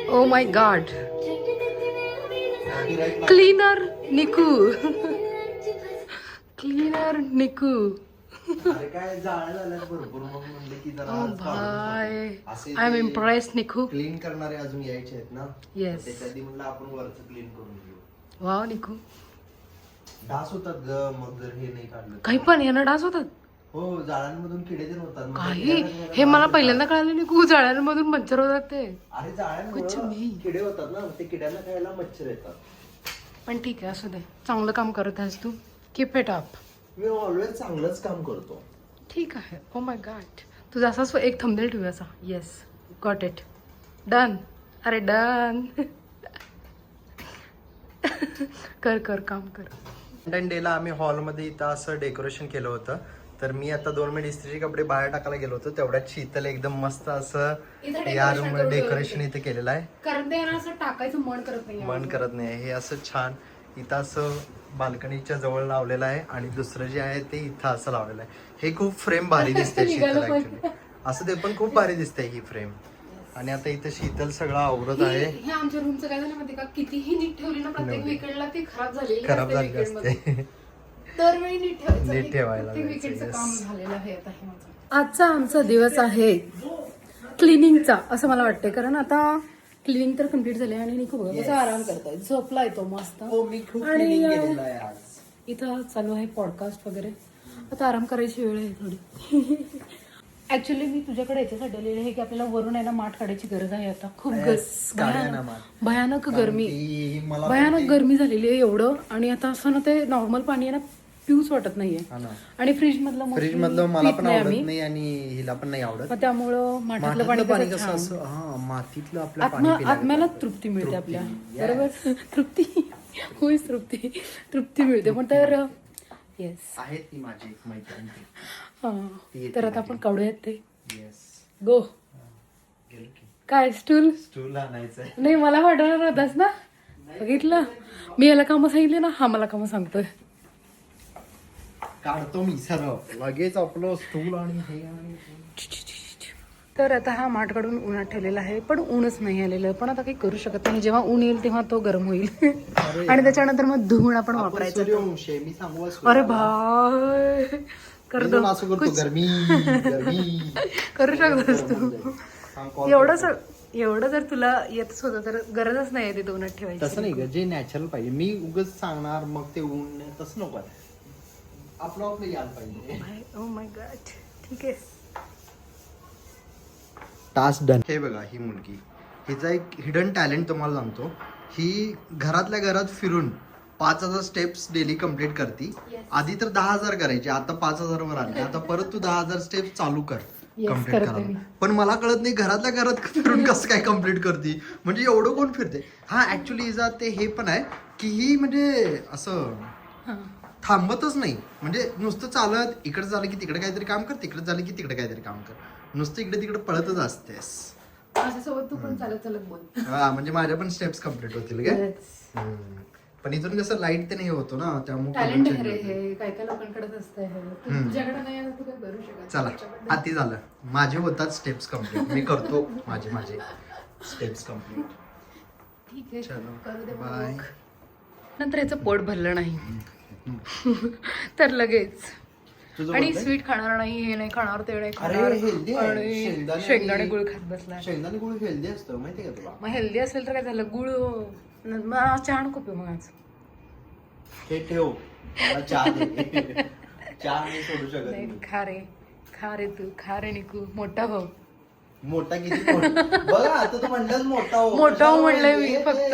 Oh my God. Cleaner निकू. Cleaner निकू. अरे काय जाळ झाल्यात भरपूर मग म्हणले की जरा ओ भाई, I am impressed Niku. Clean करणारे अजून यायचे आहेत ना. येस. त्याच्या आधी म्हणलं आपण वरचं क्लीन करून घेऊ. वाव निकू. डास होतात ग मग जर हे नाही काढलं. काही पण यानं डास होतात. हो जाळ्यांमधून किडे तर होतात. मग काही त्या हे मला पहिल्यांदा कळालं निकू. जाळ्यांमधून मच्छर होतात ते. अरे जाळ्यांमुळे किडे होतात ना, ते किड्यांना खायला मच्छर येतात. पण ठीक आहे, असू दे. चांगलं काम करत आहेस तू. Keep it up. मी ऑलवेज चांगलंच काम करतो. ठीक आहे. ओ माय गॉड. तुझा असाच एक थंबनेल ठेवूया असा. Yes, got it. डन. अरे डन. कर कर काम कर. व्हॅलेंटाईन डेला आम्ही हॉलमध्ये इथं असं डेकोरेशन केलं होतं. तर मी आता 2 मिनिट इस्त्रीचे कपडे बाहेर टाकायला गेलो होतो, तेवढ्यात शीतल एकदम मस्त असं या रूम डेकोरेशन इथे केलेलं आहे. कारण ते असं टाकायचं मन करत नाही. मन करत नाही. हे असं छान इथं असं बाल्कनीच्या जवळ लावलेलं आहे आणि दुसरं जे आहे ते इथं असं लावलेलं आहे. हे खूप फ्रेम भारी दिसते शीतल ऍक्च्युली. असं ते पण खूप भारी दिसते ही फ्रेम. आणि आता इथं शीतल सगळं आवरत आहे. हे आमच्या रूमचं काय झालं माहिती का, कितीही नीट ठेवली ना प्रत्येक विकेंडला ती खराब झालेली असते. दरवेळी नीट ठेवायला विकेंडचं काम झालेलं आहे आता हे माझं. आजचा आमचा दिवस आहे क्लिनिंगचा असं मला वाटतंय. कारण आता क्लिनिंग तर कम्प्लीट झाले आणि निकू बघा कसा आराम करतोय. झोपला येतो मस्त. आणि इथं चालू आहे पॉडकास्ट वगैरे. आता आराम करायची वेळ आहे थोडी. ऍक्च्युली मी तुझ्याकडे याच्यासाठी आलेले आहे की आपल्याला वरून आहे ना माठ काढायची गरज आहे. आता खूप भयानक गरमी झालेली आहे एवढं. आणि आता असं ना ते नॉर्मल पाणी आहे ना पिऊच वाटत नाहीये. आणि फ्रीज मधलं मला पण आवडत नाही आणि हिला पण नाही आवडत. त्यामुळं माठातलं पाणी कसं असं मातीतलं आपलं आत्म्याला तृप्ती मिळते आपल्या. बरोबर. तृप्ती होईच तृप्ती मिळते. पण तर येस आहे ती माझी एक मैत्रीण. तर आता आपण काढूयात ते. गो. काय स्टूल आणायचं नाही मला वाटणार होतास ना. बघितलं मी याला कामं सांगितले ना, हा मला कामं सांगतोय. काढतो मी सर्व लगेच आपलं स्टूल आणि हे. तर आता हा माठ काढून उन्हात ठेवलेला आहे, पण ऊनच नाही आलेलं. पण आता काही करू शकत नाही. जेव्हा ऊन येईल तेव्हा तो गरम होईल. आणि त्याच्यानंतर मग धुवून आपण वापरायचं. अरे भाई कर दो. गरमी करू शकतोस तू. एवढं जर तुला येतच होतं तर गरजच नाही तिथे उन्हात ठेवायची. तसं नाही ग, जे नॅचरल पाहिजे. मी उगाच सांगणार मग ते ऊन तसं नको. आपलं यायला पाहिजे. Oh my God. ठीक आहे. Task done. हे बघा ही मुलगी, हिचा एक हिडन टॅलेंट तुम्हाला सांगतो. ही घरातल्या घरात फिरून 5,000 स्टेप्स डेली कम्प्लीट करती. आधी तर 10,000 करायची, आता 5,000 वर आली. आता परत तू 10,000 स्टेप्स चालू कर कम्प्लीट करायला. पण मला कळत नाही घरातल्या घरात फिरून कसं काय कम्प्लीट करते. म्हणजे एवढं कोण फिरते. हा ऍक्च्युली हिचा ते हे पण आहे की ही म्हणजे असं थांबतच नाही. म्हणजे नुसतं चालत इकडे झालं की तिकडे काहीतरी काम कर, तिकडे झालं की तिकडे काहीतरी काम कर. नुसतं इकडे तिकडे पळतच असतेस. माझ्यासोबत तू पण चालत बोल. हा म्हणजे माझ्या पण स्टेप्स कम्प्लीट होतील काय. पण इथून कसं लाईट ते नाही होतो ना, त्यामुळे काय काय लोकांकडे असतं. तुझ्याकडे नाही तू काय करू शकत. चला हाती झालं. माझे होतात स्टेप्स कम्प्लीट. मी करतो माझे स्टेप्स कम्प्लीट. ठीक आहे. करू दे बाय. नंतर याचं पोट भरलं नाही तर लगेच. आणि स्वीट खाणार नाही, हे नाही खाणार, ते नाही खाणार. शेंगदाणे गुळ खात बसला. शेंगदाणे गुळ हेल्दी असतं माहिती का तुला. मग हेल्दी असेल तर काय झालं. गुळ चहा नको पिऊ. मग आज हे ठेव चहा नाही सोडू शकत नाही. खा रे तू. खा रे निकू. मोठा भाऊ. मोठा किती बघा आता तू म्हणलंस मोठा हो. मोठा हो म्हणलंय मी फक्त.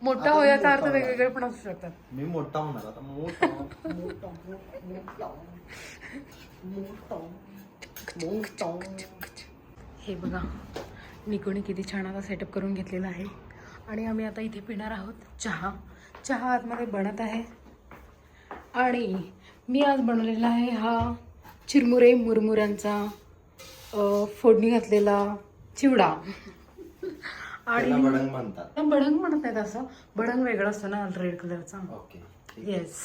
मोठा हो याचा अर्थ वेगवेगळे पण असू शकतात. मी मोठा होणार आता. हे बघा निकोने किती छान आता सेटअप करून घेतलेला आहे. आणि आम्ही आता इथे पिणार आहोत चहा आतमध्ये बनत आहे. आणि मी आज बनवलेला आहे हा चिरमुरे मुरमुऱ्यांचा फोडणी घातलेला चिवडा. आणि बडंग म्हणतात. बडंग म्हणत नाहीत. असं बडंग वेगळं असतं ना रेड कलरचा. येस.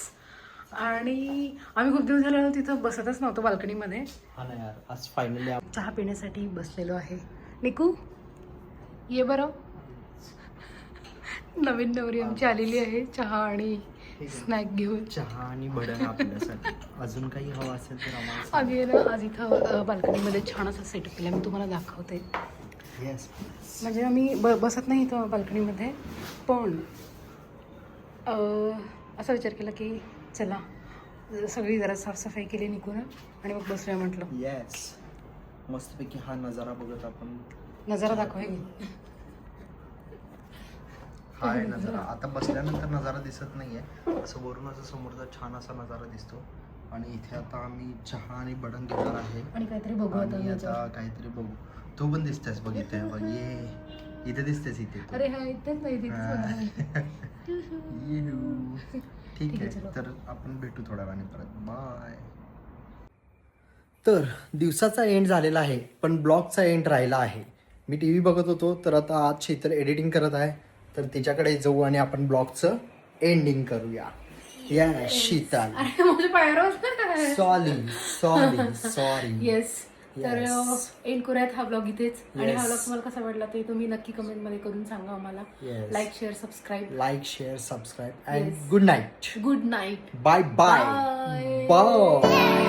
आणि आम्ही खूप दिवस झाले तिथं बसतच नव्हतो बाल्कनीमध्ये. आज फायनली चहा पिण्यासाठी बसलेलो आहे. निकू ये बरं. नवीन नवरी आमची आलेली आहे चहा आणि स्नॅक घेऊन. चहा आणि भडंग आपल्यासाठी. अजून काही हवं असेल तर आम्हाला सांगा. आम्ही ना आज इथं बाल्कनीमध्ये छान असा सेटअप केला, मी तुम्हाला दाखवते. येस. म्हणजे आम्ही बसत नाही इथं बाल्कनीमध्ये, पण असा विचार केला की चला सगळी जरा साफसफाई केली निघून आणि मग बसूया म्हटलं. येस. मस्तपैकी हा नजारा बघत आपण. नजारा दाखवूया की. हा आहे नजारा. आता बसल्यानंतर नजारा दिसत नाहीये, असं वरून असं समोरचा छान असा नजारा दिसतो. आणि इथे आता आम्ही चहा आणि भडंग घेणार आहे आणि काहीतरी बघू आता आणि याच्यावर. आता काहीतरी बघू. तू पण दिसतेस बघ इथे. बघ ये इथे दिसतेस इथे तू. अरे हा इथेच नाही ठीक आहे, आहे. चलो. तर आपण भेटू थोड्या वेळाने परत. बाय. तर दिवसाचा एंड झालेला आहे, पण ब्लॉगचा एंड राहिला आहे. मी टी व्ही बघत होतो, तर आता आज शीतल एडिटिंग करत आहे, तर तिच्याकडे जाऊ आणि आपण ब्लॉगचं एंडिंग करूया. या शीतल. माझ्या पायावर सॉरी. येस. तर Yes. एंड करूयात हा ब्लॉग इथेच. आणि हा Yes. ब्लॉग तुम्हाला कसा वाटला ते तुम्ही नक्की कमेंटमध्ये करून सांगा आम्हाला. Yes. Like share subscribe. Like share subscribe and Yes. Good night. Good night. Bye bye. Bye. Bye.